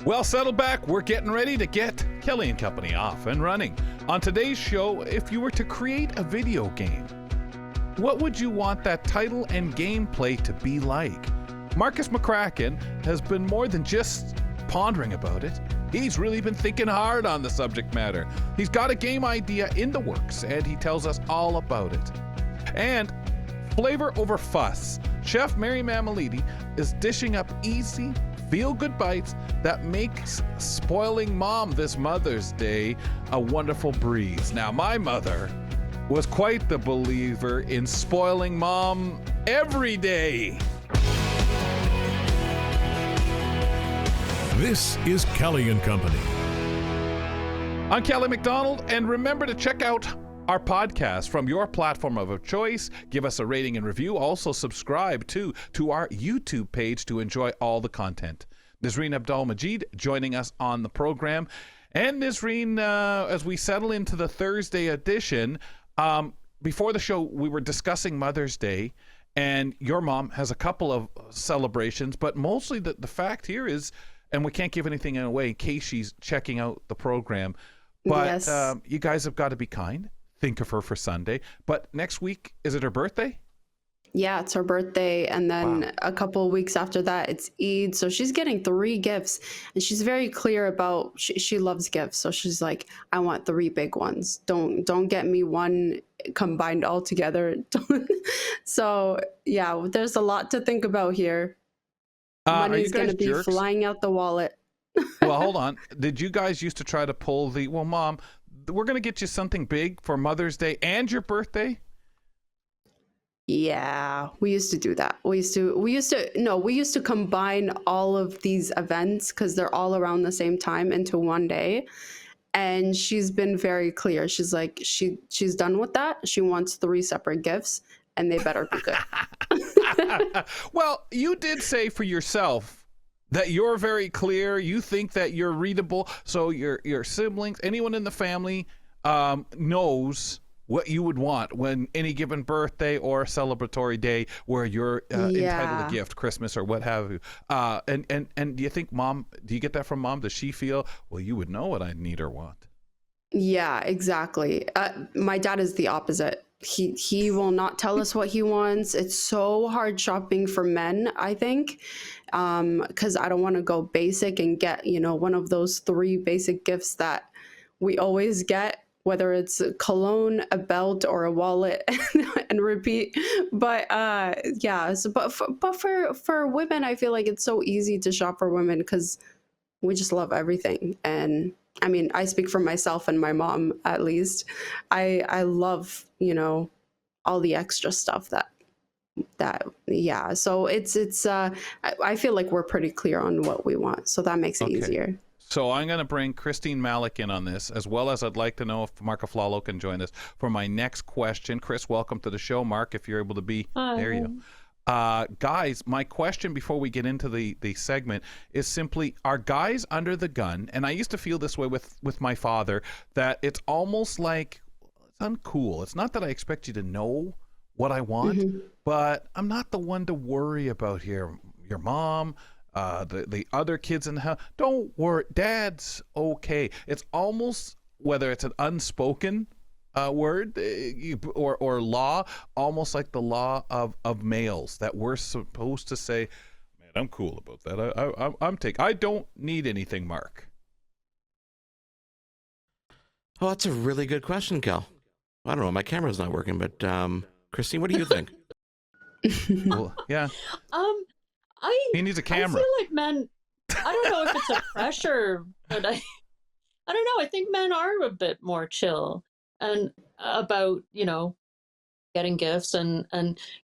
Well, settle back. We're getting ready to get Kelly and Company off and running. On today's show, if you were to create a video game, what would you want that title and gameplay to be like? Markus McCracken has been more than just pondering about it. He's really been thinking hard on the subject matter. He's got a game idea in the works, and he tells us all about it. And flavor over fuss. Chef Mary Mammoliti is dishing up easy, feel-good bites that makes spoiling mom this Mother's Day a wonderful breeze. Now, my mother was quite the believer in spoiling mom every day. This is Kelly and Company. I'm Kelly MacDonald, and remember to check out our podcast from your platform of choice. Give us a rating and review. Also subscribe to our YouTube page to enjoy all the content. Nisreen Abdul-Majid joining us on the program. And Nisreen, as we settle into the Thursday edition, before the show, we were discussing Mother's Day, and your mom has a couple of celebrations, but mostly the fact here is, and we can't give anything away in case she's checking out the program, but yes. You guys have got to be kind. Think of her for Sunday. But next week, is it her birthday? Yeah, it's her birthday. And then a couple of weeks after that, it's Eid. So she's getting 3 gifts. And she's very clear about, she loves gifts. So she's like, I want 3 big ones. Don't get me one combined all together. So yeah, there's a lot to think about here. Money's going to be flying out the wallet. Well, hold on. Did you guys used to try to pull well, Mom, we're going to get you something big for Mother's Day and your birthday? Yeah, we used to do that. We used to combine all of these events because they're all around the same time into one day. And she's been very clear. She's like, she's done with that. She wants 3 separate gifts, and they better be good. Well, you did say for yourself that you're very clear. You think that you're readable. So your siblings, anyone in the family knows what you would want when any given birthday or celebratory day where you're entitled to a gift, Christmas or what have you. And do you think do you get that from mom? Does she feel, well, you would know what I need or want? Yeah, exactly. My dad is the opposite. He will not tell us what he wants. It's so hard shopping for men, I think, because I don't want to go basic and get, one of those 3 basic gifts that we always get, whether it's a cologne, a belt, or a wallet, and repeat. But but for women, I feel like it's so easy to shop for women because we just love everything. And I mean, I speak for myself and my mom, at least. I love, all the extra stuff So it's I feel like we're pretty clear on what we want. So that makes it easier. So I'm going to bring Christine Malec in on this, as well as I'd like to know if Mark Aflalo can join us for my next question. Chris, welcome to the show. Mark, if you're able to be. Hi. There you go. Guys, my question before we get into the segment is simply, are guys under the gun? And I used to feel this way with my father, that it's almost like it's uncool. It's not that I expect you to know what I want, but I'm not the one to worry about here. Your mom, the other kids in the house, don't worry, dad's okay. It's almost, whether it's an unspoken word or law, almost like the law of males, that we're supposed to say, man, I'm cool about that. I don't need anything, Mark. Oh, that's a really good question, Kel. I don't know, my camera's not working, but Christine, what do you think? Well, yeah. He needs a camera. I feel like men, I don't know if it's a pressure, but I don't know. I think men are a bit more chill and about, getting gifts and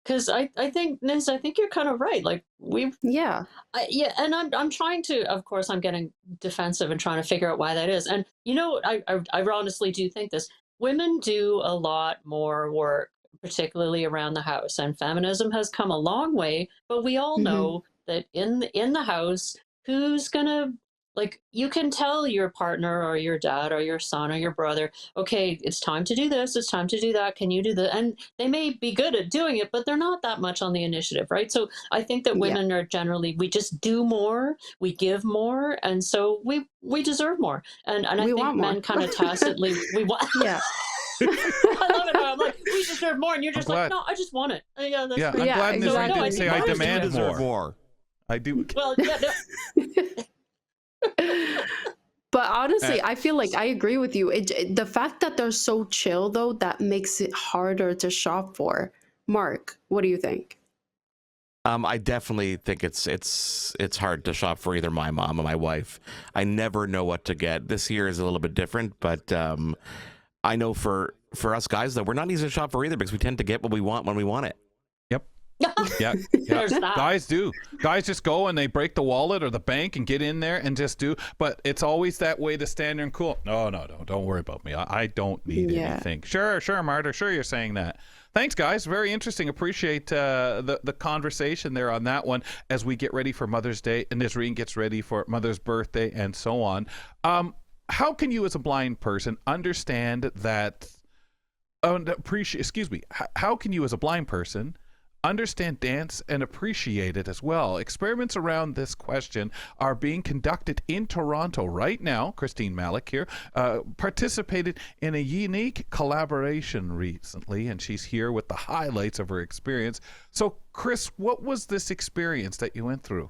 because I think, Niz, I think you're kind of right. Like and I'm trying to, of course, I'm getting defensive and trying to figure out why that is. And, I honestly do think this. Women do a lot more work, particularly around the house, and feminism has come a long way, but we all know that in the house, who's gonna Like, you can tell your partner or your dad or your son or your brother, okay, it's time to do this, it's time to do that. Can you do that? And they may be good at doing it, but they're not that much on the initiative, right? So I think that Yeah. women are generally, we just do more, we give more, and so we deserve more. And I We think want more. men kind of tacitly we want. Yeah. I love it. I'm like, we deserve more, and you're just like, glad. no, I just want it. Yeah, that's Yeah, great. I'm Yeah, glad Nisreen exactly. didn't say I Mothers do demand deserve more. I do. Well, yeah, But honestly, Uh, I feel like I agree with you. The fact that they're so chill, though, that makes it harder to shop for. Mark, what do you think? I definitely think it's hard to shop for either my mom or my wife. I never know what to get. This year is a little bit different, but I know for us guys though, we're not easy to shop for either because we tend to get what we want when we want it. Yep. Yeah. there's that. Guys do. Guys just go and they break the wallet or the bank and get in there and just do. But it's always that way to stand there and cool. No, don't worry about me. I don't need anything. Sure, Marta. Sure, you're saying that. Thanks, guys. Very interesting. Appreciate the conversation there on that one as we get ready for Mother's Day and Nisreen gets ready for Mother's birthday and so on. How can you, as a blind person, understand that? How can you, as a blind person, understand dance and appreciate it as well? Experiments around this question are being conducted in Toronto right now. Christine Malec here participated in a unique collaboration recently, and she's here with the highlights of her experience. So, Chris, what was this experience that you went through?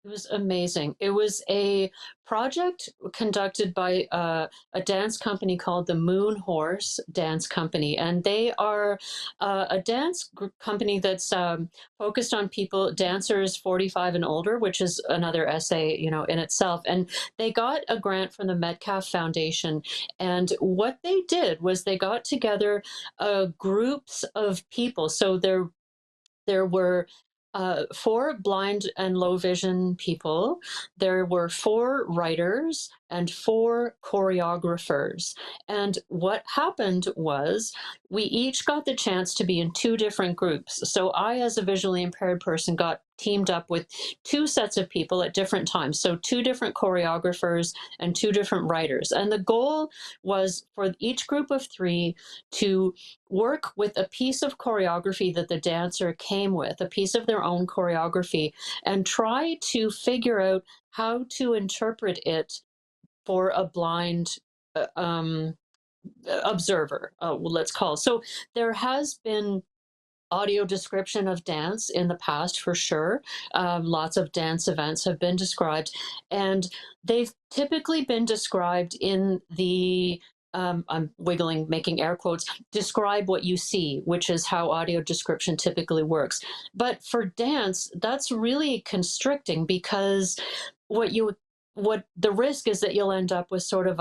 It was amazing. It was a project conducted by a dance company called the Moon Horse Dance Company, and they are a dance company that's focused on dancers 45 and older, which is another essay, in itself. And they got a grant from the Metcalf Foundation, and what they did was they got together groups of people. So there were 4 blind and low vision people. There were 4 writers and 4 choreographers. And what happened was we each got the chance to be in 2 different groups. So I, as a visually impaired person, got teamed up with 2 sets of people at different times. So 2 different choreographers and 2 different writers. And the goal was for each group of 3 to work with a piece of choreography that the dancer came with, a piece of their own choreography, and try to figure out how to interpret it for a blind observer, let's call. So there has been audio description of dance in the past, for sure. Lots of dance events have been described, and they've typically been described in the I'm wiggling, making air quotes, describe what you see, which is how audio description typically works. But for dance, that's really constricting because what the risk is that you'll end up with sort of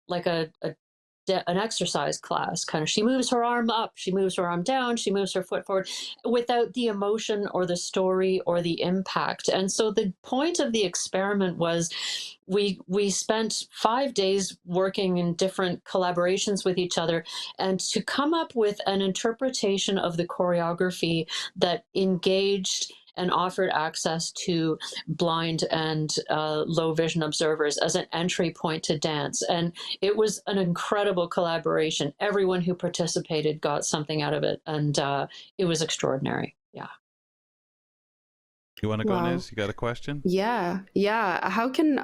like an exercise class, kind of, she moves her arm up, she moves her arm down, she moves her foot forward, without the emotion or the story or the impact. And so the point of the experiment was we spent 5 days working in different collaborations with each other, and to come up with an interpretation of the choreography that engaged and offered access to blind and low vision observers as an entry point to dance. And it was an incredible collaboration. Everyone who participated got something out of it, and it was extraordinary. Yeah. You want to go, Wow. Niz? You got a question? Yeah. How can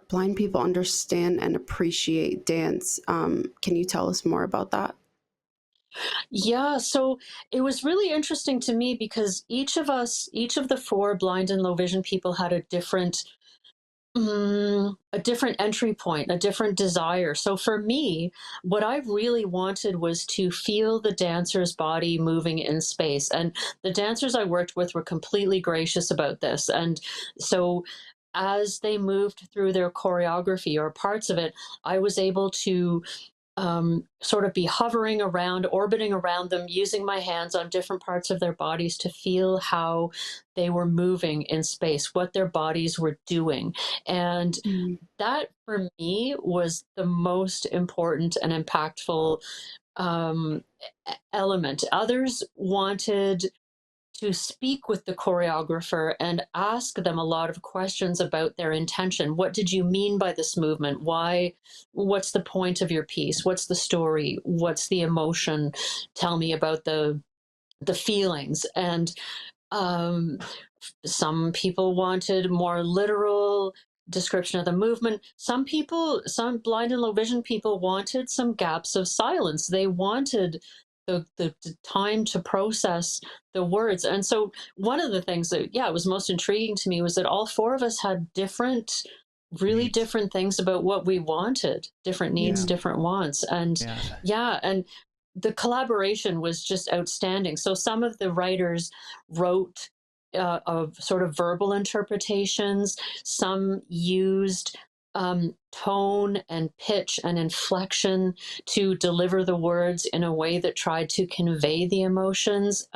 blind people understand and appreciate dance? Can you tell us more about that? Yeah, so it was really interesting to me because each of the 4 blind and low vision people had a different entry point, a different desire. So for me, what I really wanted was to feel the dancer's body moving in space. And the dancers I worked with were completely gracious about this. And so as they moved through their choreography or parts of it, I was able to sort of be hovering around, orbiting around them, using my hands on different parts of their bodies to feel how they were moving in space, what their bodies were doing. And that, for me, was the most important and impactful element. Others wanted to speak with the choreographer and ask them a lot of questions about their intention. What did you mean by this movement? Why? What's the point of your piece? What's the story? What's the emotion? Tell me about the feelings. And um, some people wanted more literal description of the movement. Some blind and low vision people wanted some gaps of silence. They wanted the time to process the words. And so one of the things that, yeah, was most intriguing to me was that all four of us had different, really Needs. different things about what we wanted, different needs, Yeah. different wants. And and the collaboration was just outstanding. So some of the writers wrote of sort of verbal interpretations. Some used tone and pitch and inflection to deliver the words in a way that tried to convey the emotions.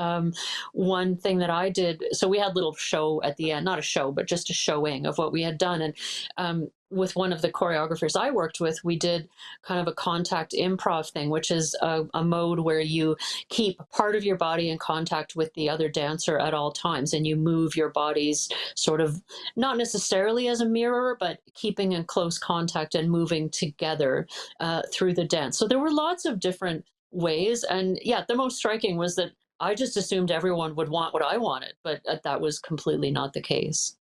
One thing that I did, so we had a little show at the end, not a show, but just a showing of what we had done. And with one of the choreographers I worked with, we did kind of a contact improv thing, which is a mode where you keep part of your body in contact with the other dancer at all times, and you move your bodies sort of not necessarily as a mirror, but keeping in close contact and moving together through the dance. So there were lots of different ways. And yeah, the most striking was that I just assumed everyone would want what I wanted, but that was completely not the case.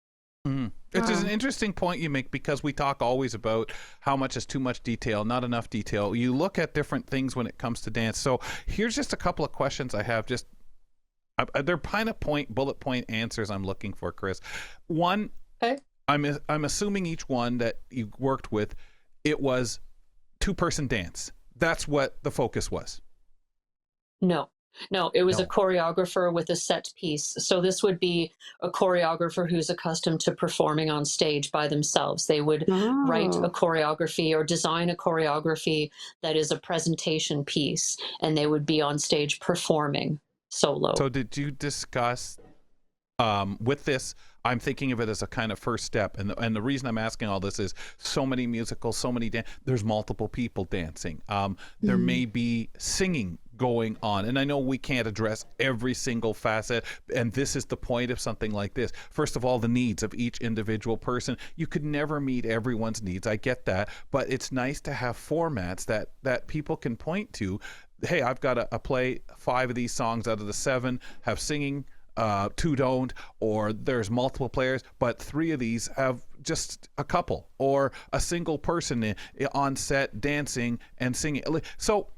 It's an interesting point you make, because we talk always about how much is too much detail, not enough detail. You look at different things when it comes to dance. So here's just a couple of questions I have. Just they're kind of bullet point answers I'm looking for, Chris. One, okay. I'm assuming each one that you worked with, it was 2-person dance. That's what the focus was. No, it was a choreographer with a set piece. So this would be a choreographer who's accustomed to performing on stage by themselves. They would write a choreography or design a choreography that is a presentation piece, and they would be on stage performing solo. So did you discuss with this? I'm thinking of it as a kind of first step, and the reason I'm asking all this is so many musicals, so many there's multiple people dancing. There may be singing going on, and I know we can't address every single facet, and this is the point of something like this. First of all, the needs of each individual person. You could never meet everyone's needs. I get that, but it's nice to have formats that people can point to. Hey, I've got a play 5 of these songs out of the 7 have singing. 2 don't, or there's multiple players, but 3 of these have just a couple or a single person on set dancing and singing. So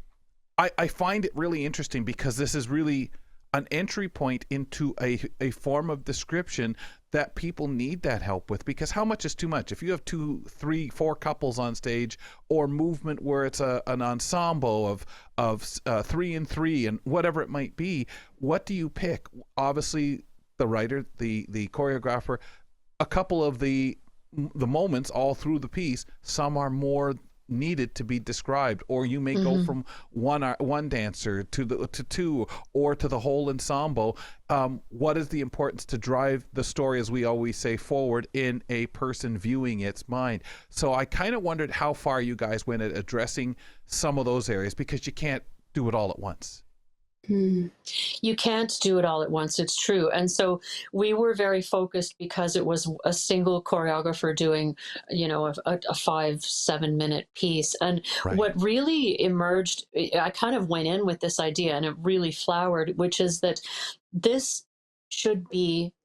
I find it really interesting, because this is really an entry point into a form of description that people need that help with, because how much is too much? If you have 2, 3, 4 couples on stage, or movement where it's an ensemble of 3 and 3 and whatever it might be, what do you pick? Obviously, the writer, the choreographer, a couple of the moments all through the piece, some are more needed to be described, or you may go from one dancer to 2, or to the whole ensemble. What is the importance to drive the story, as we always say, forward in a person viewing its mind? So I kind of wondered how far you guys went at addressing some of those areas, because you can't do it all at once. You can't do it all at once. It's true. And so we were very focused, because it was a single choreographer doing, a 5-7 minute piece. And what really emerged, I kind of went in with this idea, and it really flowered, which is that this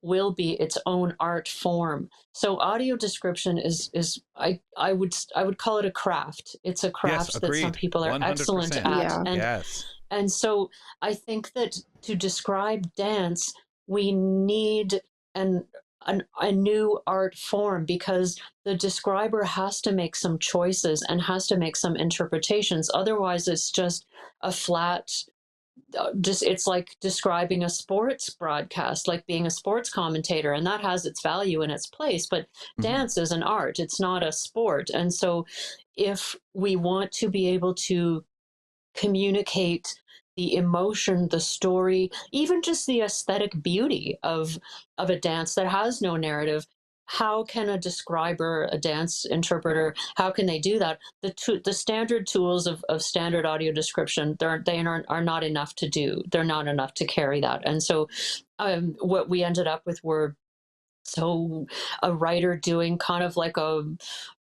will be its own art form. So audio description is I would call it a craft. It's a craft that some people are 100%. excellent at. Yeah. And And so I think that to describe dance, we need a new art form, because the describer has to make some choices and has to make some interpretations. Otherwise, it's just a flat, it's like describing a sports broadcast, like being a sports commentator, and that has its value in its place. But dance is an art, it's not a sport. And so if we want to be able to communicate the emotion, the story, even just the aesthetic beauty of a dance that has no narrative, how can a describer, a dance interpreter, how can they do that? The standard tools of standard audio description, are not enough to do. They're not enough to carry that. And so what we ended up with were a writer doing kind of like a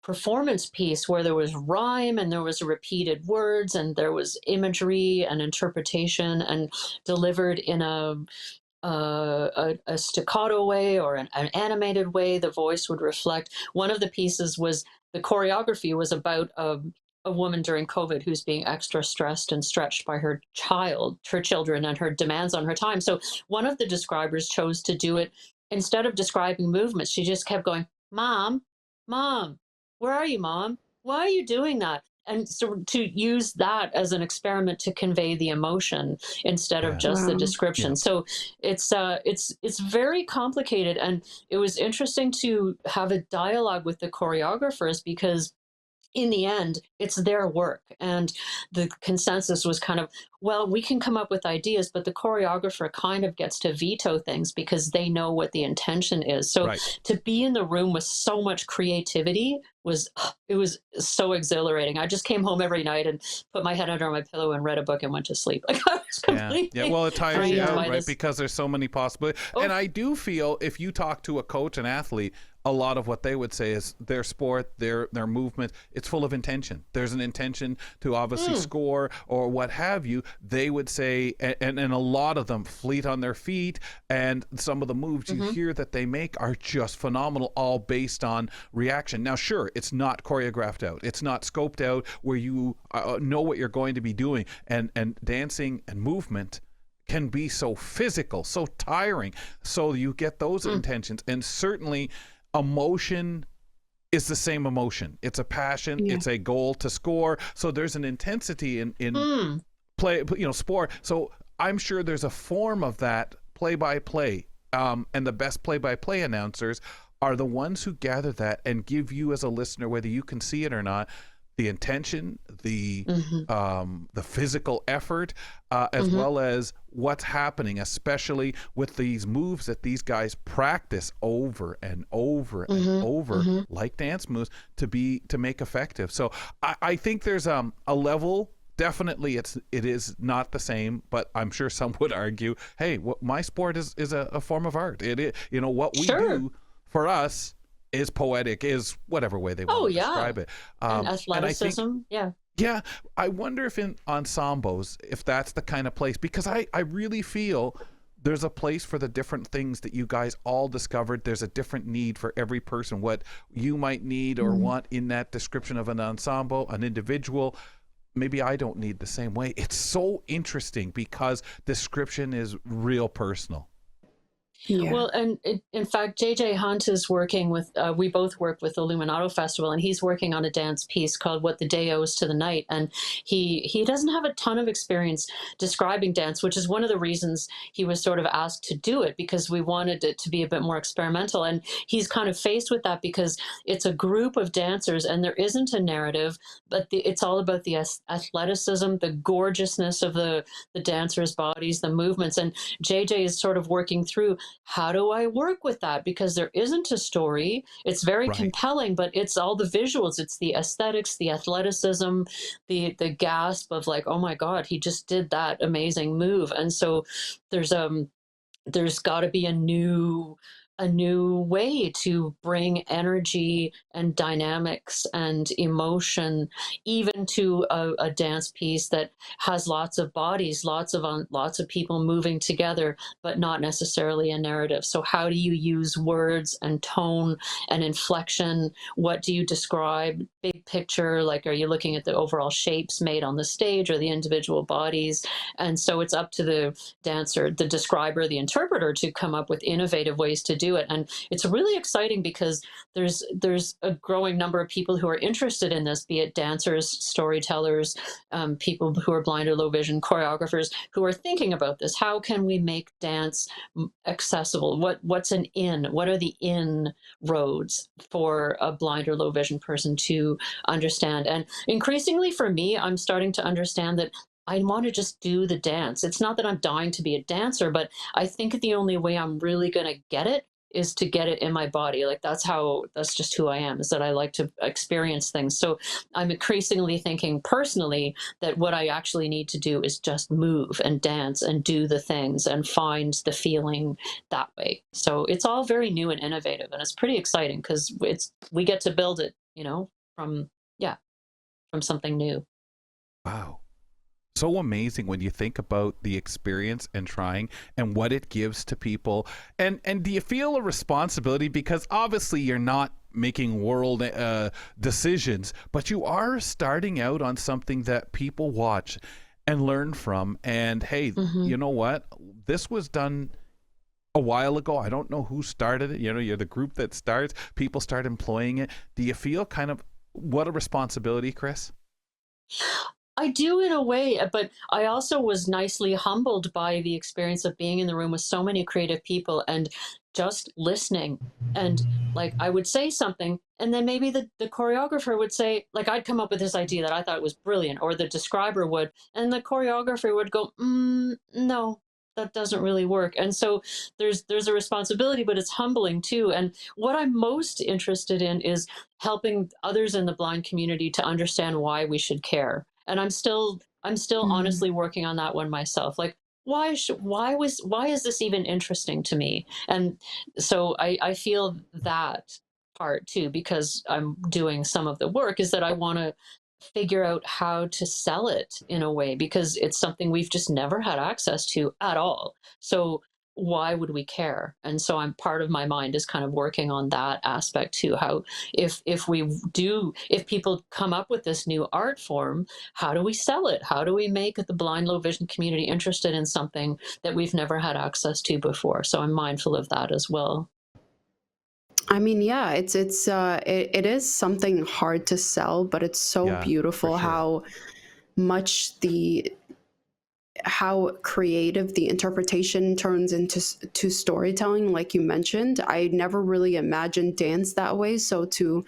performance piece where there was rhyme and there was repeated words and there was imagery and interpretation and delivered in a staccato way or an animated way. The voice would reflect. One of the pieces was the choreography was about a woman during COVID who's being extra stressed and stretched by her children and her demands on her time. So one of the describers chose to do it. Instead of describing movements, she just kept going, "Mom, Mom, where are you, Mom? Why are you doing that?" And so to use that as an experiment to convey the emotion instead of just the description. Yeah. So it's very complicated. And it was interesting to have a dialogue with the choreographers because in the end, it's their work. And the consensus was kind of, well, we can come up with ideas, but the choreographer kind of gets to veto things because they know what the intention is. So to be in the room with so much creativity was so exhilarating. I just came home every night and put my head under my pillow and read a book and went to sleep. Like I was completely well, it tires you out, right? this. Because there's so many possibilities. And I do feel if you talk to a coach, an athlete, a lot of what they would say is their sport, their movement, it's full of intention. There's an intention to obviously score or what have you. They would say, and a lot of them fleet on their feet, and some of the moves you hear that they make are just phenomenal, all based on reaction. Now, sure, it's not choreographed out. It's not scoped out where you know what you're going to be doing. And dancing and movement can be so physical, so tiring. So you get those intentions. And certainly emotion is the same emotion. It's a passion. It's a goal to score. So there's an intensity in play, sport. So I'm sure there's a form of that play-by-play. And the best play-by-play announcers are the ones who gather that and give you as a listener, whether you can see it or not, the intention, the physical effort, as well as what's happening, especially with these moves that these guys practice over and over and over, like dance moves, to make effective. So I think there's a level. Definitely, it is not the same, but I'm sure some would argue, hey, my sport is a form of art. It is, what we do for us is poetic, is whatever way they want to describe it. And athleticism, and I think, yeah, I wonder if in ensembles, if that's the kind of place, because I really feel there's a place for the different things that you guys all discovered. There's a different need for every person, what you might need or want in that description of an ensemble, an individual. Maybe I don't need the same way. It's so interesting because description is real personal. Yeah. Well, and in fact, JJ Hunt is working with, we both work with the Illuminato Festival, and he's working on a dance piece called What the Day Owes to the Night. And he doesn't have a ton of experience describing dance, which is one of the reasons he was sort of asked to do it, because we wanted it to be a bit more experimental. And he's kind of faced with that because it's a group of dancers and there isn't a narrative, but it's all about the athleticism, the gorgeousness of the dancers' bodies, the movements. And JJ is sort of working through, how do I work with that? Because there isn't a story. It's very compelling, but it's all the visuals. It's the aesthetics, the athleticism, the gasp of like, oh my God, he just did that amazing move. And so there's got to be a new way to bring energy and dynamics and emotion even to a dance piece that has lots of bodies, lots of people moving together, but not necessarily a narrative. So how do you use words and tone and inflection? What do you describe? Big picture, like, are you looking at the overall shapes made on the stage or the individual bodies? And so it's up to the dancer, the describer, the interpreter to come up with innovative ways to do it. And it's really exciting because there's a growing number of people who are interested in this, be it dancers, storytellers, people who are blind or low vision, choreographers who are thinking about this. How can we make dance accessible? What's an in? What are the inroads for a blind or low vision person to understand? And increasingly for me, I'm starting to understand that I want to just do the dance. It's not that I'm dying to be a dancer, but I think the only way I'm really going to get it is to get it in my body. Like that's just who I am, is that I like to experience things. So I'm increasingly thinking personally that what I actually need to do is just move and dance and do the things and find the feeling that way. So it's all very new and innovative, and it's pretty exciting because we get to build it, from from something new. Wow. So amazing when you think about the experience and trying and what it gives to people. And do you feel a responsibility, because obviously you're not making world decisions, but you are starting out on something that people watch and learn from. And hey, you know what? This was done a while ago. I don't know who started it. You're the group that starts. People start employing it. Do you feel kind of what a responsibility, Chris? I do, in a way, but I also was nicely humbled by the experience of being in the room with so many creative people and just listening. And like, I would say something, and then maybe the choreographer would say, like, I'd come up with this idea that I thought was brilliant, or the describer would, and the choreographer would go, no, that doesn't really work. And so there's a responsibility, but it's humbling too. And what I'm most interested in is helping others in the blind community to understand why we should care. And I'm still honestly working on that one myself. Like, why is this even interesting to me? And so I feel that part too, because I'm doing some of the work, is that I want to figure out how to sell it in a way, because it's something we've just never had access to at all. So why would we care? And so I'm part of my mind is kind of working on that aspect too. How if people come up with this new art form, how do we sell it? How do we make the blind low vision community interested in something that we've never had access to before? So I'm mindful of that as well. I mean, yeah, it is something hard to sell, but it's so beautiful for sure. how creative the interpretation turns into storytelling, like you mentioned. I never really imagined dance that way. So to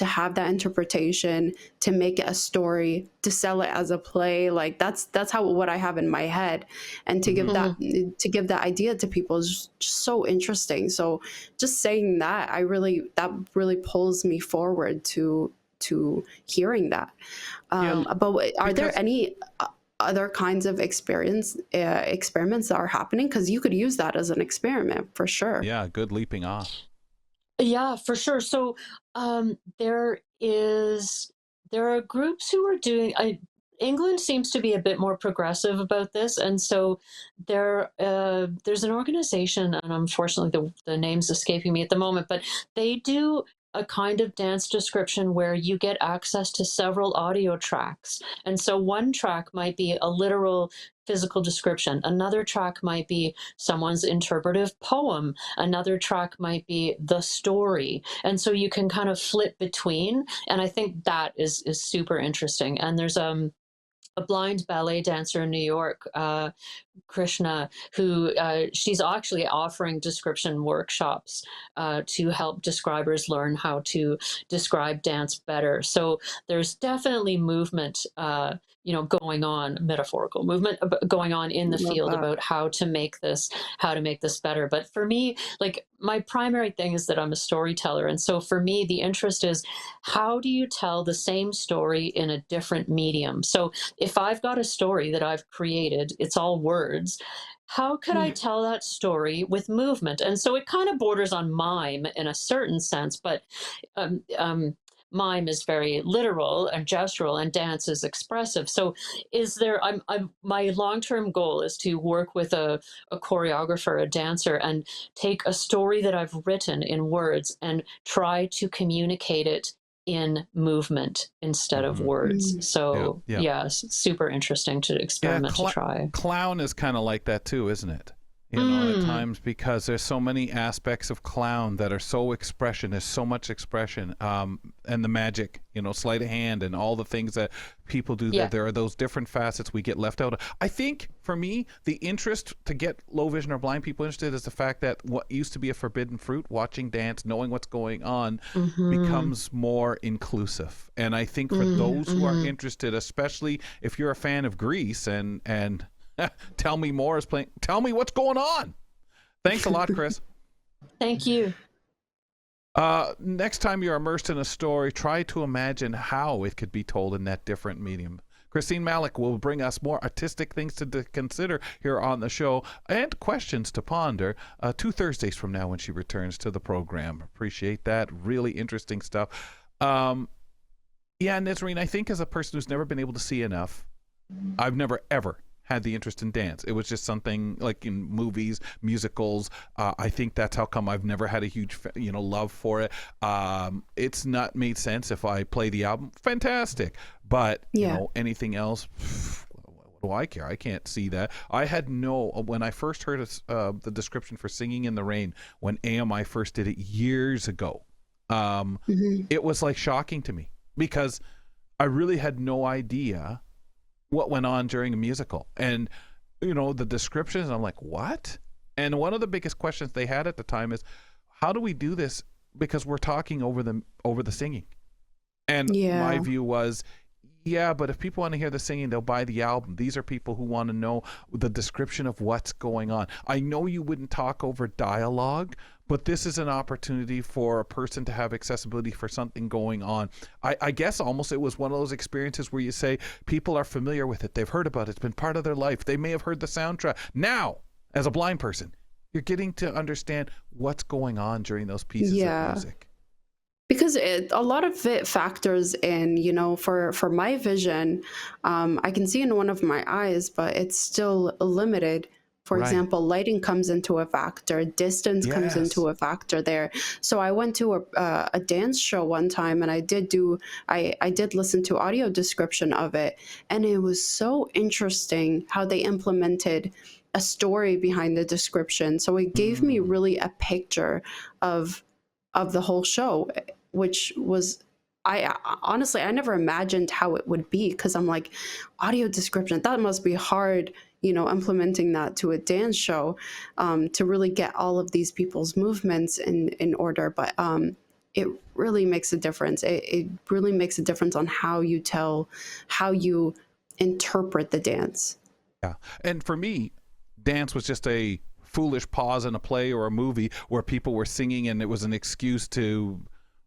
have that interpretation, to make it a story, to sell it as a play, like that's what I have in my head, and to give that idea to people is just so interesting. So just saying that, that really pulls me forward to hearing that. But are there any other kinds of experiments that are happening? Because you could use that as an experiment for sure. Yeah, good leaping off. Yeah, for sure. So there are groups who are doing. England seems to be a bit more progressive about this, and so there's an organization, and unfortunately the name's escaping me at the moment, but they do a kind of dance description where you get access to several audio tracks. And so one track might be a literal physical description. Another track might be someone's interpretive poem. Another track might be the story. And so you can kind of flip between. And I think that is super interesting. And there's a blind ballet dancer in New York, Krishna, who she's actually offering description workshops to help describers learn how to describe dance better. So there's definitely movement, going on, metaphorical movement going on in the field about how to make this better. But for me, like, my primary thing is that I'm a storyteller. And so for me, the interest is, how do you tell the same story in a different medium? So if I've got a story that I've created, it's all words, how could I tell that story with movement? And so it kind of borders on mime in a certain sense, but mime is very literal and gestural, and dance is expressive. So my long-term goal is to work with a choreographer, a dancer, and take a story that I've written in words and try to communicate it in movement instead of words. So super interesting to experiment, to try. Clown is kind of like that too, isn't it? At times, because there's so many aspects of clown that are so expression. There's so much expression, and the magic, sleight of hand, and all the things that people do. That there are those different facets we get left out of. I think for me, the interest to get low vision or blind people interested is the fact that what used to be a forbidden fruit, watching dance, knowing what's going on, becomes more inclusive. And I think for those who are interested, especially if you're a fan of Grease and Tell Me More is playing. Tell me what's going on. Thanks a lot, Chris. Thank you. Next time you're immersed in a story, try to imagine how it could be told in that different medium. Christine Malec will bring us more artistic things to consider here on the show and questions to ponder 2 Thursdays from now when she returns to the program. Appreciate that. Really interesting stuff. Yeah, Nazreen, I think as a person who's never been able to see enough, I've never, ever had the interest in dance. It was just something like in movies, musicals. I think that's how come I've never had a huge, love for it. It's not made sense if I play the album. Fantastic. But, anything else, what do I care? I can't see that. I had when I first heard the description for Singing in the Rain, when AMI first did it years ago, it was like shocking to me because I really had no idea what went on during a musical. And the descriptions, I'm like, what? And one of the biggest questions they had at the time is, how do we do this? Because we're talking over the singing. And my view was, but if people want to hear the singing, they'll buy the album. These are people who want to know the description of what's going on. I know you wouldn't talk over dialogue, but this is an opportunity for a person to have accessibility for something going on. I guess almost it was one of those experiences where you say people are familiar with it. They've heard about it. It's been part of their life. They may have heard the soundtrack. Now, as a blind person, you're getting to understand what's going on during those pieces of music. Because a lot of it factors in, for my vision, I can see in one of my eyes, but it's still limited. For example, lighting comes into a factor, distance comes into a factor there. So I went to a dance show one time, and I did listen to audio description of it, and it was so interesting how they implemented a story behind the description. So it gave me really a picture of the whole show, which was, honestly, I never imagined how it would be, because I'm like, audio description, that must be hard, implementing that to a dance show, to really get all of these people's movements in order. But it really makes a difference. It really makes a difference on how you interpret the dance. Yeah. And for me, dance was just a foolish pause in a play or a movie where people were singing, and it was an excuse for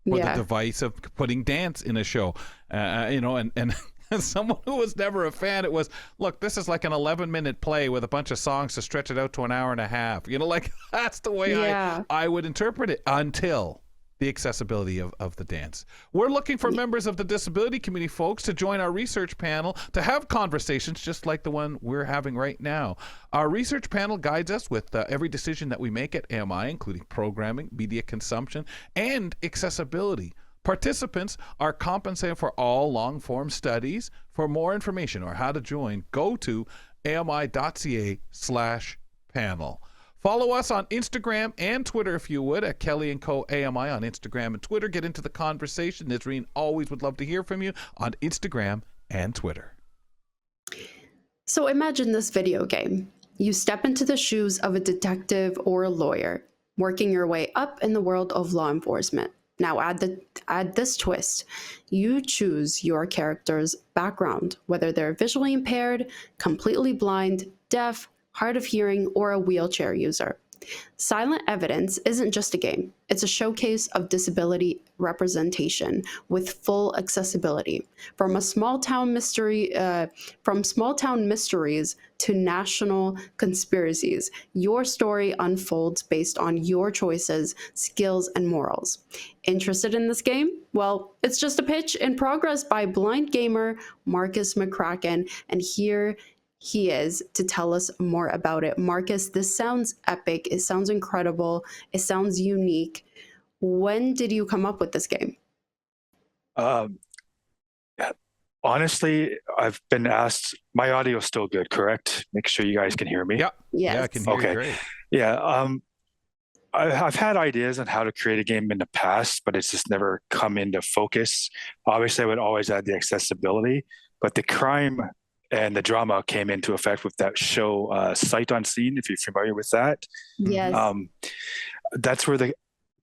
the device of putting dance in a show, and as someone who was never a fan, it was, look, this is like an 11-minute play with a bunch of songs to stretch it out to an hour and a half. That's the way I would interpret it until the accessibility of the dance. We're looking for members of the disability community, folks, to join our research panel to have conversations just like the one we're having right now. Our research panel guides us with every decision that we make at AMI, including programming, media consumption, and accessibility. Participants are compensated for all long-form studies. For more information or how to join, go to ami.ca/panel. Follow us on Instagram and Twitter, if you would, at Kelly & Co. AMI on Instagram and Twitter. Get into the conversation. Nazreen always would love to hear from you on Instagram and Twitter. So imagine this video game. You step into the shoes of a detective or a lawyer, working your way up in the world of law enforcement. Now add this twist. You choose your character's background, whether they're visually impaired, completely blind, deaf, hard of hearing, or a wheelchair user. Silent Evidence isn't just a game. It's a showcase of disability representation with full accessibility. From small town mysteries to national conspiracies, your story unfolds based on your choices, skills, and morals. Interested in this game? Well, it's just a pitch in progress by blind gamer Markus McCracken, and here he is to tell us more about it. Markus, this sounds epic. It sounds incredible. It sounds unique. When did you come up with this game? Honestly, I've been asked. My audio is still good, correct? Make sure you guys can hear me. Yeah. Yes. Yeah, I can hear you great. Yeah. I've had ideas on how to create a game in the past, but it's just never come into focus. Obviously, I would always add the accessibility, but the crime and the drama came into effect with that show, Sight Unseen, if you're familiar with that. Yes. That's where the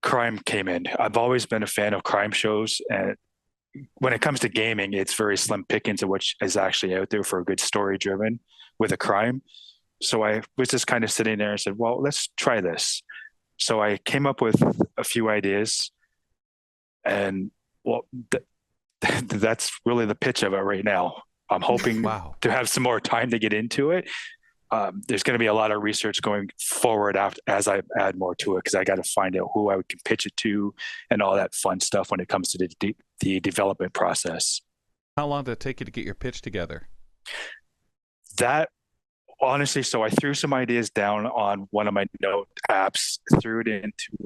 crime came in. I've always been a fan of crime shows, and when it comes to gaming, it's very slim pickings of which is actually out there for a good story driven with a crime. So I was just kind of sitting there and said, well, let's try this. So I came up with a few ideas, and well, that's really the pitch of it right now. I'm hoping Wow. to have some more time to get into it. There's going to be a lot of research going forward as I add more to it, because I got to find out who I can pitch it to and all that fun stuff when it comes to the development process. How long did it take you to get your pitch together? That honestly, so I threw some ideas down on one of my note apps, threw it into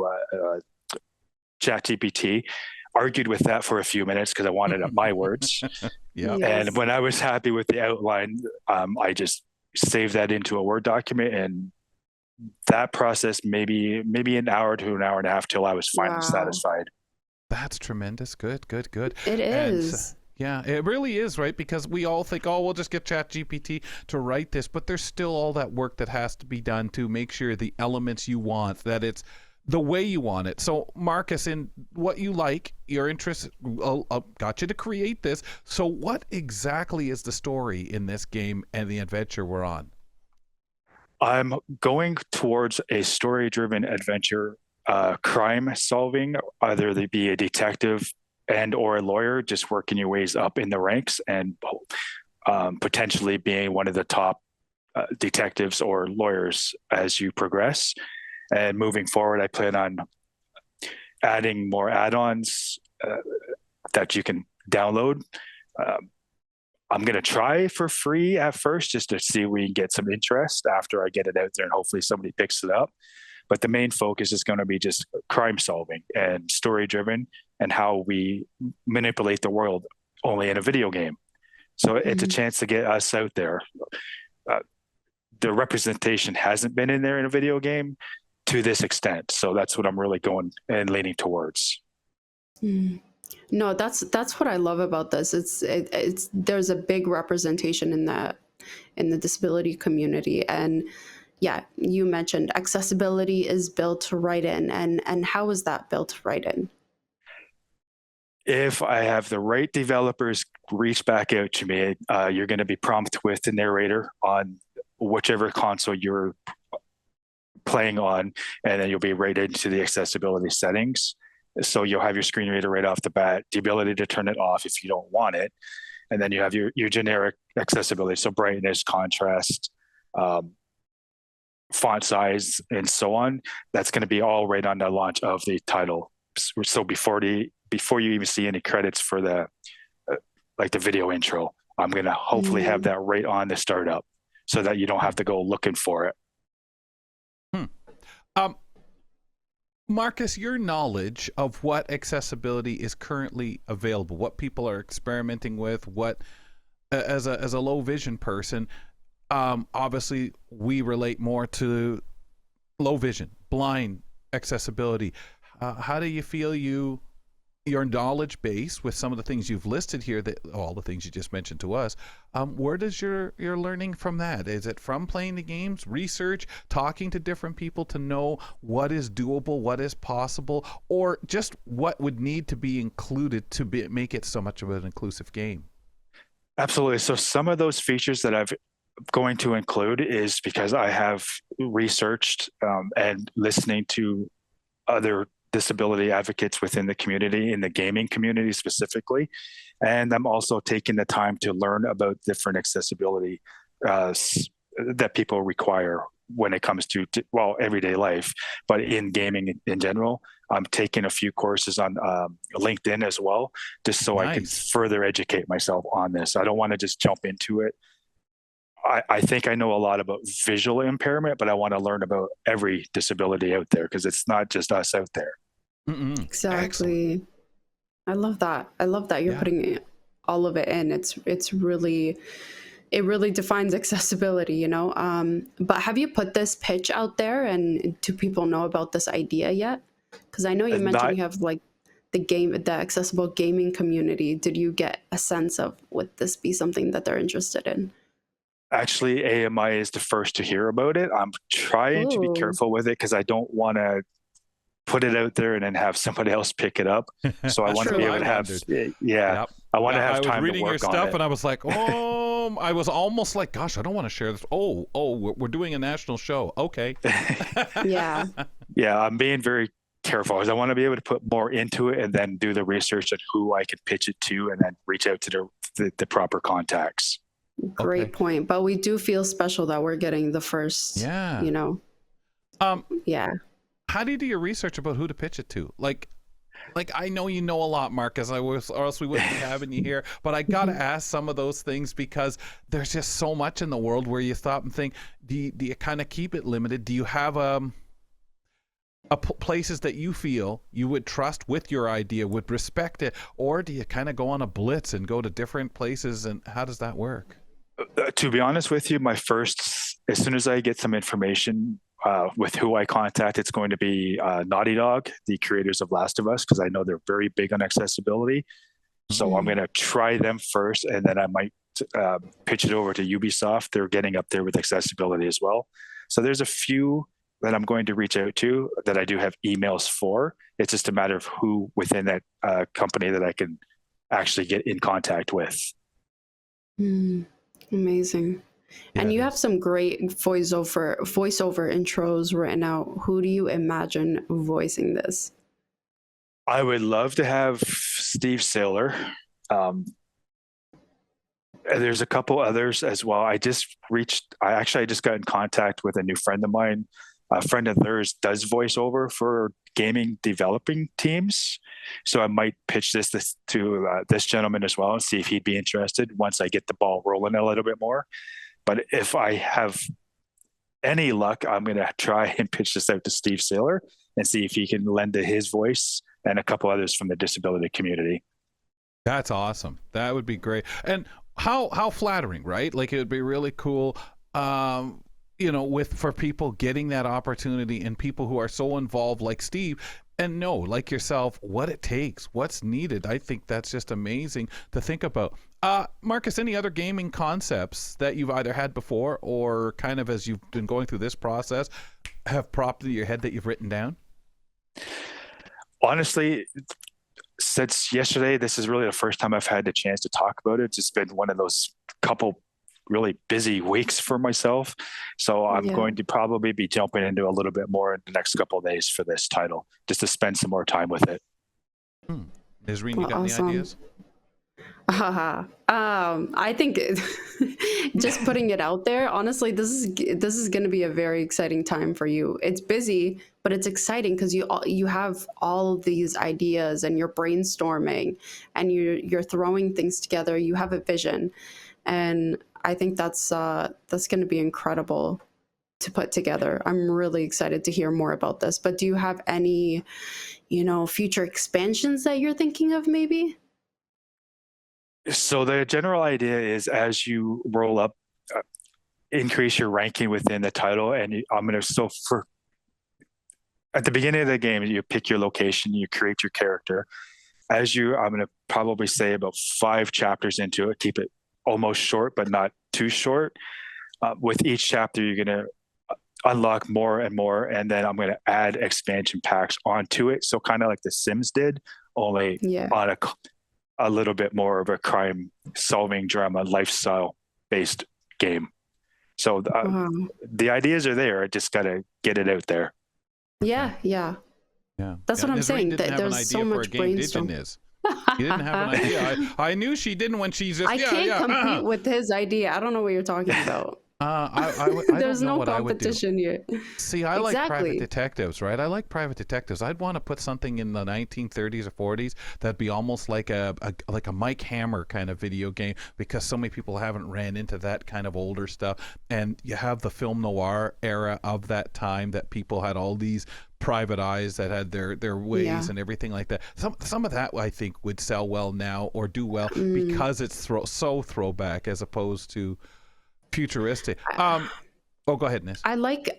ChatGPT, argued with that for a few minutes because I wanted my words. Yeah. Yes. And when I was happy with the outline, I just saved that into a Word document, and that process maybe an hour to an hour and a half till I was finally Wow. satisfied. That's tremendous. Good. It And, is. yeah, it really is, right? Because we all think, oh, we'll just get ChatGPT to write this, but there's still all that work that has to be done to make sure the elements you want, that it's the way you want it. So, Markus, in what you like, your interest got you to create this. So what exactly is the story in this game and the adventure we're on? I'm going towards a story-driven adventure, crime solving, either they be a detective and or a lawyer, just working your ways up in the ranks and potentially being one of the top detectives or lawyers as you progress. And moving forward, I plan on adding more add-ons that you can download. I'm going to try for free at first just to see if we can get some interest after I get it out there, and hopefully somebody picks it up. But the main focus is going to be just crime solving and story driven, and how we manipulate the world only in a video game. So it's a chance to get us out there. The representation hasn't been in there in a video game to this extent. So that's what I'm really going and leaning towards. No, that's what I love about this. It's there's a big representation in the disability community. And yeah, you mentioned accessibility is built right in, and how is that built right in? If I have the right developers reach back out to me, you're going to be prompted with the narrator on whichever console you're playing on, and then you'll be right into the accessibility settings. So you'll have your screen reader right off the bat, the ability to turn it off if you don't want it. And then you have your generic accessibility. So brightness, contrast, font size, and so on. That's going to be all right on the launch of the title. So before you even see any credits for the like the video intro, I'm going to hopefully have that right on the startup so that you don't have to go looking for it. Markus, your knowledge of what accessibility is currently available, what people are experimenting with, what as a low vision person, obviously we relate more to low vision, blind accessibility. How do you feel your knowledge base with some of the things you've listed here, that all the things you just mentioned to us, where does your learning from that? Is it from playing the games, research, talking to different people to know what is doable, what is possible, or just what would need to be included to make it so much of an inclusive game? Absolutely. So some of those features that I've going to include is because I have researched and listening to other disability advocates within the community, in the gaming community specifically. And I'm also taking the time to learn about different accessibility that people require when it comes to, well, everyday life, but in gaming in general. I'm taking a few courses on LinkedIn as well, just so I can further educate myself on this. I don't want to just jump into it. I think I know a lot about visual impairment, but I want to learn about every disability out there, because it's not just us out there. Exactly. Excellent. I love that you're putting all of it in. It really defines accessibility, you know. But have you put this pitch out there, and do people know about this idea yet? Because I know you mentioned you have like the accessible gaming community. Did you get a sense of would this be something that they're interested in? Actually, AMI is the first to hear about it. I'm trying to be careful with it because I don't want to put it out there and then have somebody else pick it up. So I want to be able to have, I want to have time to work on it. I was reading your stuff and I was like, oh, I was almost like, gosh, I don't want to share this. Oh, we're doing a national show. Okay. Yeah. Yeah, I'm being very careful because I want to be able to put more into it and then do the research on who I can pitch it to and then reach out to the proper contacts. Great Okay. point. But we do feel special that we're getting the first, Yeah. you know, Um, yeah. how do you do your research about who to pitch it to? Like I know you know a lot, Marcus, or else we wouldn't be having you here. But I gotta ask some of those things because there's just so much in the world where you stop and think, do you kind of keep it limited? Do you have places that you feel you would trust with your idea, would respect it, or do you kind of go on a blitz and go to different places? And how does that work? To be honest with you, as soon as I get some information with who I contact, it's going to be Naughty Dog, the creators of Last of Us, because I know they're very big on accessibility. So I'm going to try them first, and then I might pitch it over to Ubisoft. They're getting up there with accessibility as well. So there's a few that I'm going to reach out to that I do have emails for. It's just a matter of who within that company that I can actually get in contact with. Amazing. Yeah, And you it have is. some great voiceover intros written out. Who do you imagine voicing this? I would love to have Steve Saylor. There's a couple others as well. I just got in contact with a new friend of mine. A friend of theirs does voiceover for gaming developing teams. So I might pitch this to this gentleman as well and see if he'd be interested once I get the ball rolling a little bit more. But if I have any luck, I'm going to try and pitch this out to Steve Saylor and see if he can lend to his voice and a couple others from the disability community. That's awesome. That would be great. And how flattering, right? Like it would be really cool, for people getting that opportunity and people who are so involved like Steve and know, like yourself, what it takes, what's needed. I think that's just amazing to think about. Marcus, any other gaming concepts that you've either had before or kind of as you've been going through this process have popped into your head that you've written down? Honestly, since yesterday, this is really the first time I've had the chance to talk about it. It's just been one of those couple really busy weeks for myself. So I'm going to probably be jumping into a little bit more in the next couple of days for this title, just to spend some more time with it. Nisreen, you got Awesome. any ideas? I think just putting it out there, honestly, this is going to be a very exciting time for you. It's busy, but it's exciting because you have all of these ideas and you're brainstorming and you're throwing things together. You have a vision, and I think that's going to be incredible to put together. I'm really excited to hear more about this. But do you have any, future expansions that you're thinking of, maybe? So the general idea is as you roll up, increase your ranking within the title. And at the beginning of the game, you pick your location, you create your character. I'm going to probably say about 5 chapters into it, keep it almost short, but not too short. With each chapter, you're going to unlock more and more. And then I'm going to add expansion packs onto it. So kind of like The Sims did, only on a little bit more of a crime solving drama lifestyle based game. So the ideas are there. I just got to get it out there. Yeah. That's what I'm saying. There's so much brainstorm. You didn't have an idea. I knew she didn't when she's just. I can't compete with his idea. I don't know what you're talking about. I There's don't know no what competition here. See, I like private detectives, right? I like private detectives. I'd want to put something in the 1930s or 40s that'd be almost like a Mike Hammer kind of video game, because so many people haven't ran into that kind of older stuff. And you have the film noir era of that time that people had all these private eyes that had their ways and everything like that. Some of that I think would sell well now or do well because it's so throwback as opposed to futuristic. Go ahead, Nis. I like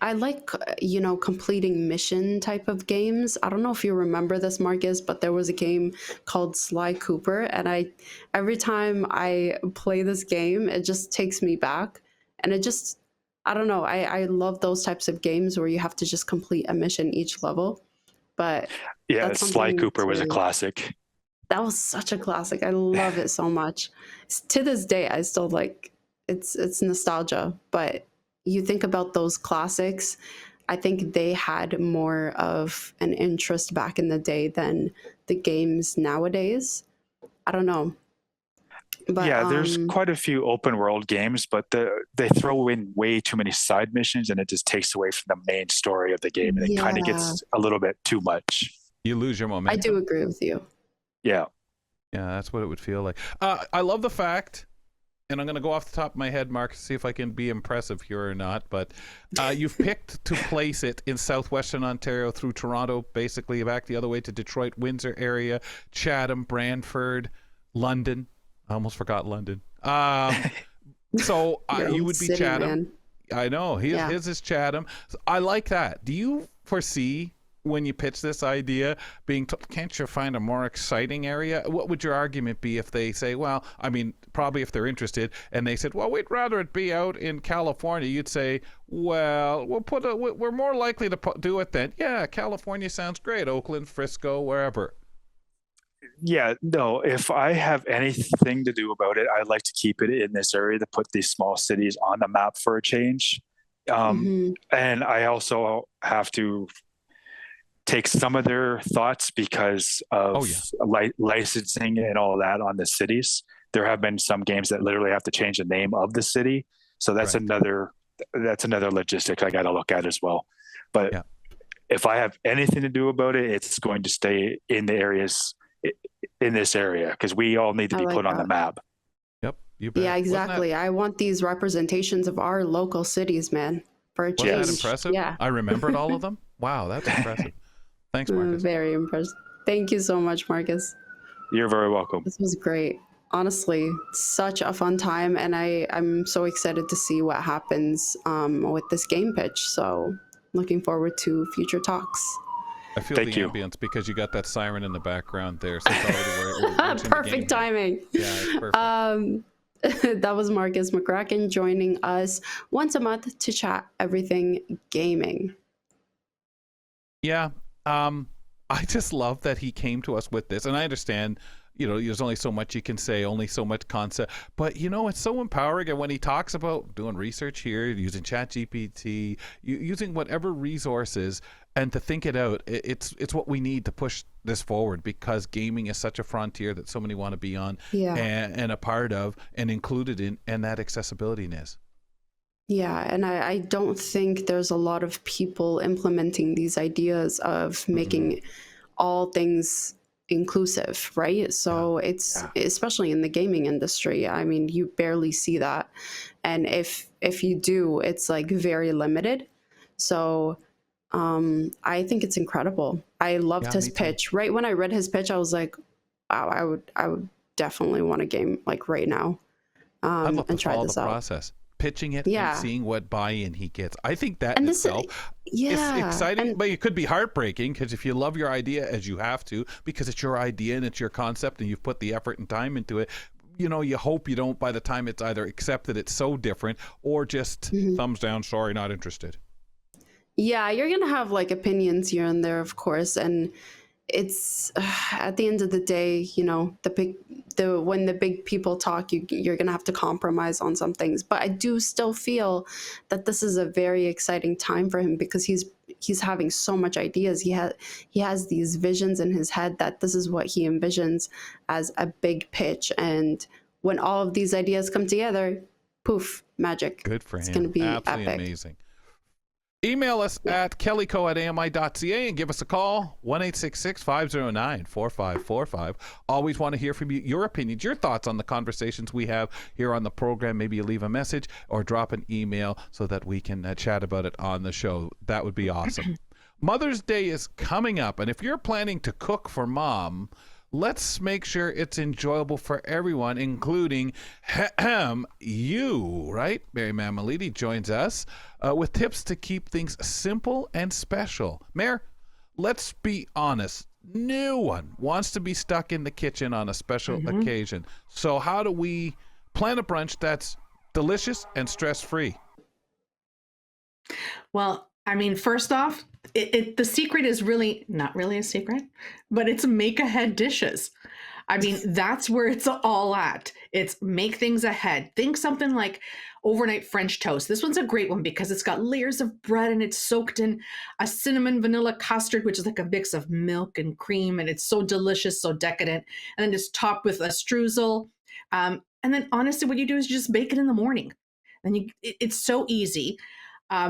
completing mission type of games. I don't know if you remember this, Marcus, but there was a game called Sly Cooper, and every time I play this game, it just takes me back, and I don't know. I love those types of games where you have to just complete a mission each level. But yeah, Sly Cooper was a classic. That was such a classic. I love it so much. To this day, I still like. It's nostalgia, but you think about those classics. I think they had more of an interest back in the day than the games nowadays. I don't know. But yeah, there's quite a few open world games, but they throw in way too many side missions, and it just takes away from the main story of the game, and it kind of gets a little bit too much. You lose your momentum. I do agree with you. Yeah. Yeah, that's what it would feel like. I love the fact, and I'm going to go off the top of my head, Mark, to see if I can be impressive here or not, but you've picked to place it in southwestern Ontario through Toronto, basically back the other way to Detroit, Windsor area, Chatham, Brantford, London. I almost forgot London. So you would be city, Chatham. Man. I know. His is Chatham. So I like that. Do you foresee, when you pitch this idea, being can't you find a more exciting area? What would your argument be if they say, well, I mean, probably if they're interested, and they said, well, we'd rather it be out in California, you'd say, well, we're more likely to do it then. Yeah, California sounds great. Oakland, Frisco, wherever. Yeah, no, if I have anything to do about it, I'd like to keep it in this area to put these small cities on the map for a change. And I also have to take some of their thoughts because of licensing and all that on the cities. There have been some games that literally have to change the name of the city. So that's another logistic I got to look at as well. But if I have anything to do about it, it's going to stay in the areas in this area, because we all need to be put on the map. Yep, you bet. Yeah, exactly. I want these representations of our local cities, man. For a change. Wasn't that impressive? Yeah. I remembered all of them. Wow, that's impressive. Thanks, Marcus. Very impressed. Thank you so much, Marcus. You're very welcome. This was great. Honestly, such a fun time, and I'm so excited to see what happens with this game pitch. So looking forward to future talks. I feel ambience because you got that siren in the background there. So it's perfect timing. Yeah, it's perfect. That was Markus McCracken joining us once a month to chat everything gaming. Yeah, I just love that he came to us with this, and I understand, there's only so much you can say, only so much concept, but it's so empowering. And when he talks about doing research here, using ChatGPT, using whatever resources, and to think it out, it's what we need to push this forward, because gaming is such a frontier that so many want to be on and a part of and included in, and that accessibility-ness. Yeah, and I don't think there's a lot of people implementing these ideas of making all things inclusive, right? So it's especially in the gaming industry. I mean, you barely see that, and if you do, it's like very limited. So I think it's incredible. I loved his pitch. Right when I read his pitch, I was like, wow, I would definitely want a game like right now and try this out. Process. Pitching it and seeing what buy-in he gets. I think that in itself is exciting, but it could be heartbreaking, because if you love your idea, as you have to, because it's your idea and it's your concept and you've put the effort and time into it, you hope you don't, by the time it's either accepted, it's so different, or just thumbs down, sorry, not interested. Yeah, you're going to have like opinions here and there, of course, and it's at the end of the day, when the big people talk, you're gonna have to compromise on some things. But I do still feel that this is a very exciting time for him, because he's having so much ideas. He has these visions in his head that this is what he envisions as a big pitch, and when all of these ideas come together, poof, magic. Good for him. It's gonna be absolutely epic. Amazing. Email us at kellyco@ami.ca and give us a call, 1-866-509-4545. Always want to hear from you, your opinions, your thoughts on the conversations we have here on the program. Maybe you leave a message or drop an email so that we can chat about it on the show. That would be awesome. Mother's Day is coming up, and if you're planning to cook for mom, let's make sure it's enjoyable for everyone, including you, right? Mary Mammoliti joins us with tips to keep things simple and special. Mare, let's be honest. No one wants to be stuck in the kitchen on a special occasion. So how do we plan a brunch that's delicious and stress-free? Well, I mean, first off, the secret is really not really a secret, but it's make ahead dishes. I mean, that's where it's all at. It's make things ahead. Think something like, overnight French toast. This one's a great one because it's got layers of bread and it's soaked in a cinnamon vanilla custard, which is like a mix of milk and cream. And it's so delicious, so decadent. And then it's topped with a streusel. And then honestly, what you do is you just bake it in the morning. And it's so easy.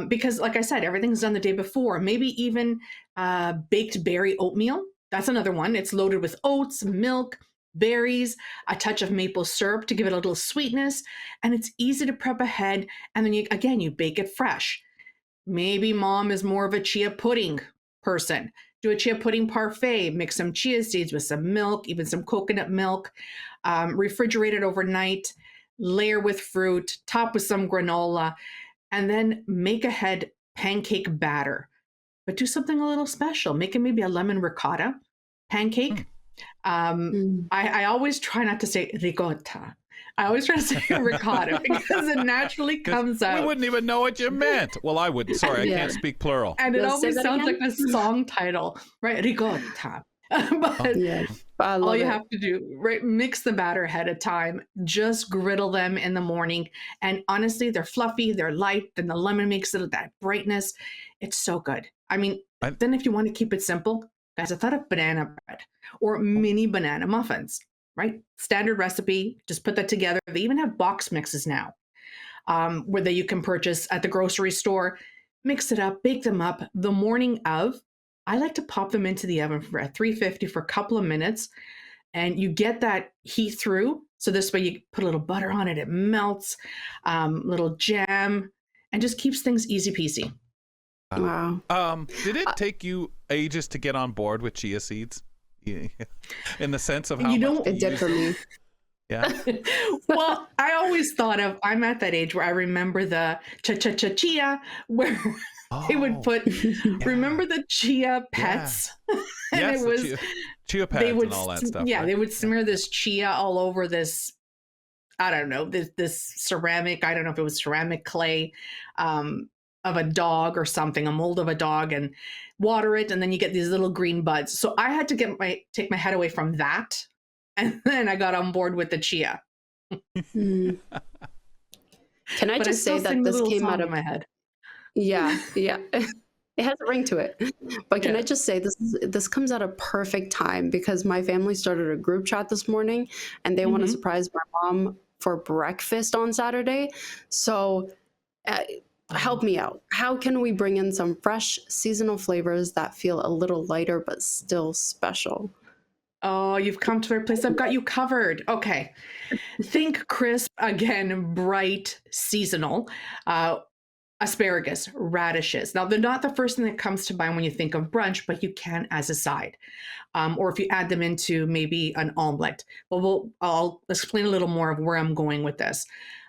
Because like I said, everything's done the day before. Maybe even baked berry oatmeal. That's another one. It's loaded with oats, milk, berries, a touch of maple syrup to give it a little sweetness. And it's easy to prep ahead. And then you bake it fresh. Maybe mom is more of a chia pudding person. Do a chia pudding parfait, mix some chia seeds with some milk, even some coconut milk, refrigerate it overnight, layer with fruit, top with some granola, and then make ahead pancake batter. But do something a little special. Make it maybe a lemon ricotta pancake. I always try not to say ricotta. I always try to say ricotta because it naturally comes out. We wouldn't even know what you meant. Well, I would. Sorry, I can't speak plural. And it Let's always say that sounds again? like a song title, right? Ricotta. But Yeah, I love all you it. have to do, right? Mix the batter ahead of time. Just griddle them in the morning. And honestly, they're fluffy, they're light, and the lemon makes it that brightness. It's so good. I mean, then if you want to keep it simple, guys, I thought of banana bread or mini banana muffins, right? Standard recipe, just put that together. They even have box mixes now where you can purchase at the grocery store. Mix it up, bake them up the morning of. I like to pop them into the oven at 350 for a couple of minutes, and you get that heat through. So this way you put a little butter on it, it melts, little jam, and just keeps things easy peasy. Wow. Did it take you ages to get on board with chia seeds? In the sense of how much It did for me. Yeah. Well, I always thought I'm at that age where I remember the chia, where they would put, remember the chia pets? And Yes, it was, chia pads they would, and all that stuff. yeah, right? they would smear this chia all over this, I don't know, this ceramic, I don't know if it was ceramic clay of a dog or something, a mold of a dog, and water it, and then you get these little green buds. So I had to take my head away from that, and then I got on board with the chia. Mm. Can I But just still say that sing the this little came song out in of my head. Yeah. It has a ring to it. But can Yeah. I just say this comes at a perfect time because my family started a group chat this morning and they want to Mhm. surprise my mom for breakfast on Saturday. So help me out. How can we bring in some fresh seasonal flavors that feel a little lighter but still special? Oh, you've come to the right place. I've got you covered. Okay. Think crisp, again, bright, seasonal. Asparagus, radishes. Now, they're not the first thing that comes to mind when you think of brunch, but you can as a side. Or if you add them into maybe an omelet. Well, I'll explain a little more of where I'm going with this.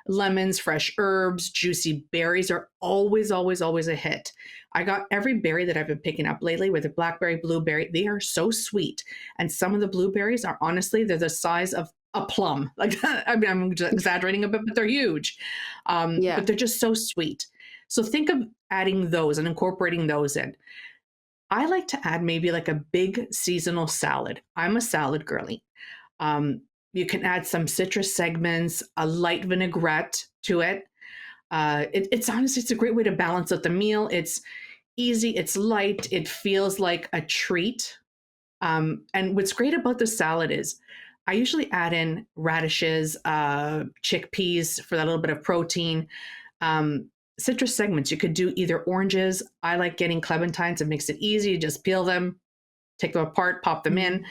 Lemons, fresh herbs, juicy berries are always, always, always a hit. I got every berry that I've been picking up lately, whether blackberry, blueberry, they are so sweet. And some of the blueberries are honestly, they're the size of a plum. Like, I mean, I'm exaggerating a bit, but they're huge. Yeah. But they're just so sweet. So think of adding those and incorporating those in. I like to add maybe like a big seasonal salad. I'm a salad girly. You can add some citrus segments, a light vinaigrette to it. It's honestly, it's a great way to balance out the meal. It's easy, it's light, it feels like a treat. And what's great about the salad is I usually add in radishes, chickpeas for that little bit of protein. Citrus segments, you could do either oranges. I like getting clementines. It makes it easy. You just peel them, take them apart, pop them in.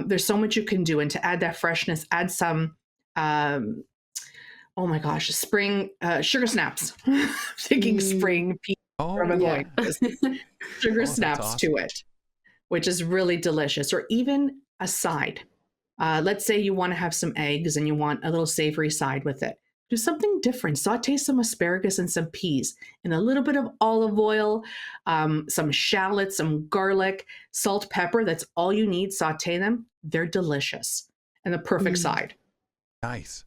There's so much you can do. And to add that freshness, add some, oh my gosh, spring sugar snaps. Thinking spring pea. Yeah. Sugar that's snaps awesome. to it, which is really delicious. Or even a side. Let's say you want to have some eggs and you want a little savory side with it. Do something different. Saute some asparagus and some peas in a little bit of olive oil, some shallots, some garlic, salt, pepper. That's all you need. Saute them. They're delicious and the perfect side. Nice.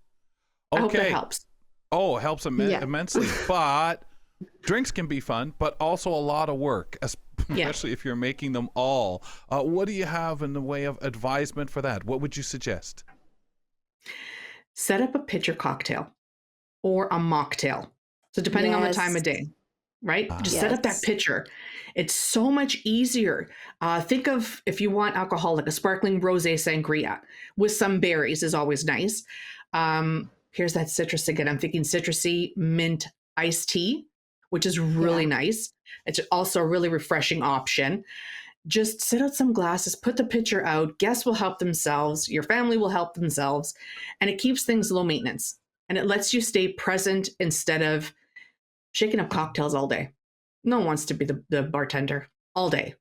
I hope that Okay. helps. Oh, it helps Yeah. immensely. But drinks can be fun, but also a lot of work, especially if you're making them all. What do you have in the way of advisement for that? What would you suggest? Set up a pitcher cocktail. or a mocktail. So depending on the time of Yes. day, right? Just set up that Yes. pitcher. It's so much easier. Think of if you want alcohol, like a sparkling rosé sangria with some berries is always nice. Here's that citrus again. I'm thinking citrusy mint iced tea, which is really nice. It's also a really refreshing option. Just sit out some glasses, put the pitcher out. Guests will help themselves. Your family will help themselves. And it keeps things low maintenance. And it lets you stay present instead of shaking up cocktails all day. No one wants to be the bartender all day.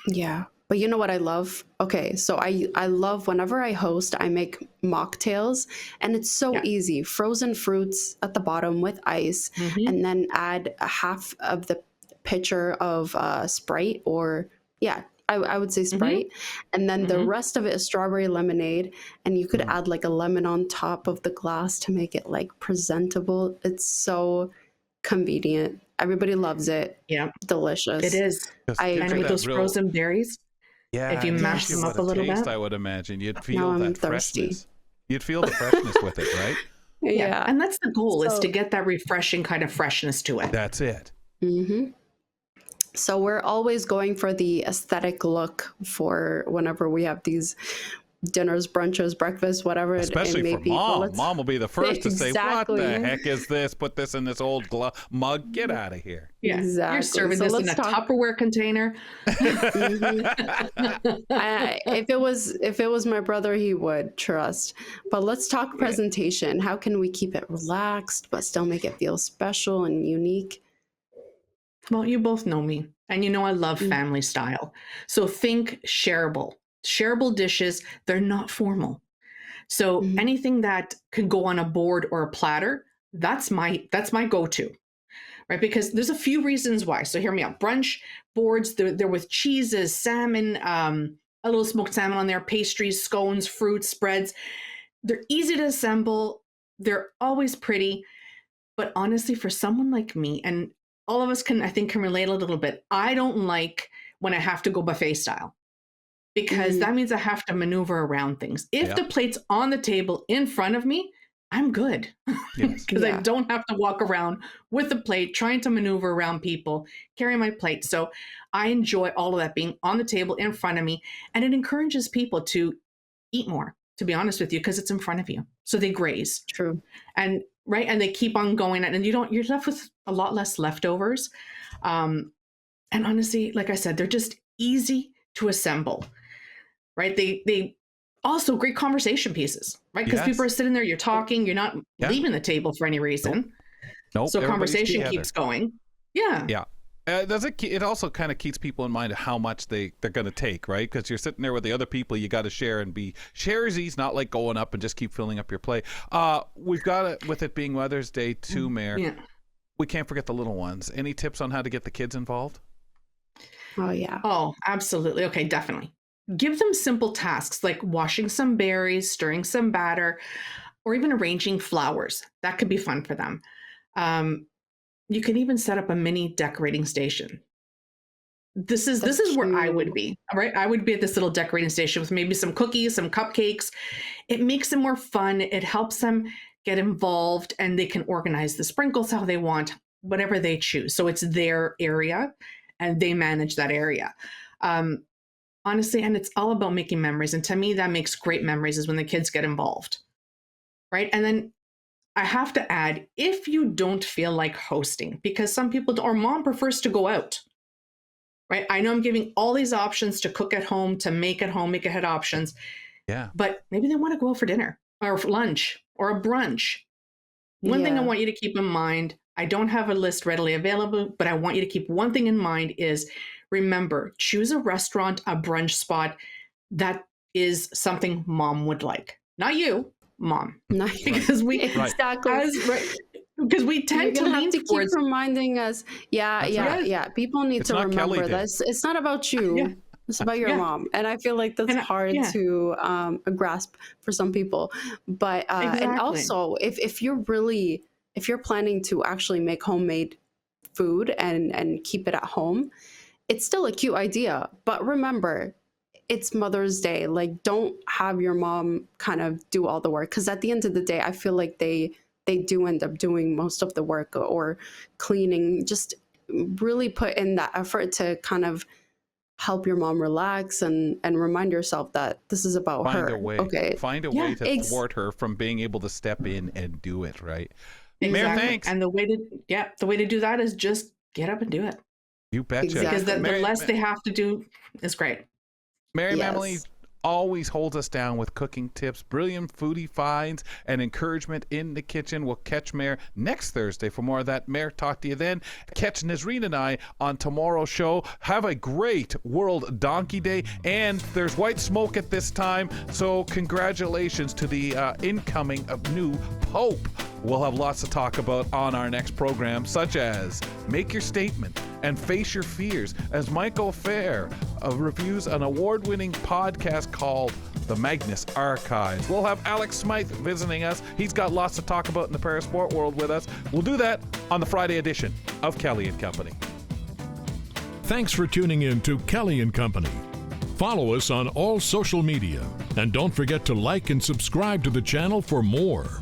Yeah. But you know what I love? Okay, so I love whenever I host, I make mocktails, and it's so easy. Frozen fruits at the bottom with ice, and then add a half of the pitcher of Sprite, or I would say Sprite, and then the rest of it is strawberry lemonade, and you could add like a lemon on top of the glass to make it like presentable. It's so convenient. Everybody loves it. Yeah, delicious. it is. And with those frozen berries, if you mash them up a little bit, I would imagine you'd Now feel I'm that thirsty. freshness. You'd feel the freshness with it, right? Yeah. and that's the goal, is So- to get that refreshing kind of freshness to it. That's it. So we're always going for the aesthetic look for whenever we have these dinners, brunches, breakfast, whatever Especially it may for be. mom. Let's- Mom will be the first to say, "What Exactly. the heck is this? Put this in this old mug. Get out of here." Yeah, Exactly. you're serving So this in a let's talk- Tupperware container. If it was my brother, he would, trust. But let's talk presentation. How can we keep it relaxed but still make it feel special and unique? Well, you both know me, and you know I love family style. So think shareable. Shareable dishes, they're not formal. So anything that can go on a board or a platter, that's my go-to. Right? Because there's a few reasons why. So hear me out. Brunch boards, they're with cheeses, salmon, a little smoked salmon on there, pastries, scones, fruits, spreads. They're easy to assemble. They're always pretty. But honestly, for someone like me, and all of us can relate a little bit, I don't like when I have to go buffet style, because that means I have to maneuver around things. If the plate's on the table in front of me, I'm good, because I don't have to walk around with the plate trying to maneuver around people, carry my plate. So I enjoy all of that being on the table in front of me, and it encourages people to eat more, to be honest with you, because it's in front of you. So they graze. True. And they keep on going, and you're left with a lot less leftovers. And honestly, like I said, they're just easy to assemble, right? They also great conversation pieces, right? Because people are sitting there, you're talking, you're not leaving the table for any reason. Nope. So Everybody's conversation together. keeps going. Yeah. Yeah. It also kind of keeps people in mind of how much they're going to take, right? Because you're sitting there with the other people, you got to share and be sharesies, not like going up and just keep filling up your plate. We've got it with it being Mother's Day too, Mayor. Yeah. We can't forget the little ones. Any tips on how to get the kids involved? Oh, yeah. Oh, absolutely. Okay, definitely. Give them simple tasks like washing some berries, stirring some batter, or even arranging flowers. That could be fun for them. You can even set up a mini decorating station. This is where I would be, right? I would be at this little decorating station with maybe some cookies, some cupcakes. It makes it more fun. It helps them get involved, and they can organize the sprinkles how they want, whatever they choose. So it's their area, and they manage that area. Honestly, and it's all about making memories. And to me, that makes great memories is when the kids get involved, right? And then I have to add, if you don't feel like hosting, because some people, or mom prefers to go out, right? I know I'm giving all these options to cook at home, to make at home, make ahead options. Yeah. But maybe they want to go out for dinner or for lunch or a brunch. One thing I want you to keep in mind, I don't have a list readily available, but I want you to keep one thing in mind is, remember, choose a restaurant, a brunch spot that is something mom would like. Not you, mom. Nice. Because we Exactly. because we tend to lean keep towards reminding us. Yeah. People need to not Kelly remember Day. this. It's not about you. It's about your mom. And I feel like that's hard to grasp for some people. But and also if you're planning to actually make homemade food and keep it at home, it's still a cute idea. But remember, it's Mother's Day. Like, don't have your mom kind of do all the work, because at the end of the day, I feel like they they do end up doing most of the work or cleaning. Just really put in that effort to kind of help your mom relax and remind yourself that this is about her. Find a way. Okay. Find a way to thwart her from being able to step in and do it, right? Exactly. Mayor, thanks. And the way to do that is just get up and do it. You betcha. Exactly. Because the less they have to do is great. Mary Yes. Mammoliti always holds us down with cooking tips, brilliant foodie finds, and encouragement in the kitchen. We'll catch Mare next Thursday for more of that. Mare, talk to you then. Catch Nazreen and I on tomorrow's show. Have a great World Donkey Day, and there's white smoke at this time, so congratulations to the incoming new Pope. We'll have lots to talk about on our next program, such as Make Your Statement and Face Your Fears, as Michael Fair reviews an award-winning podcast called The Magnus Archives. We'll have Alex Smythe visiting us. He's got lots to talk about in the parasport world with us. We'll do that on the Friday edition of Kelly and Company. Thanks for tuning in to Kelly and Company. Follow us on all social media, and don't forget to like and subscribe to the channel for more.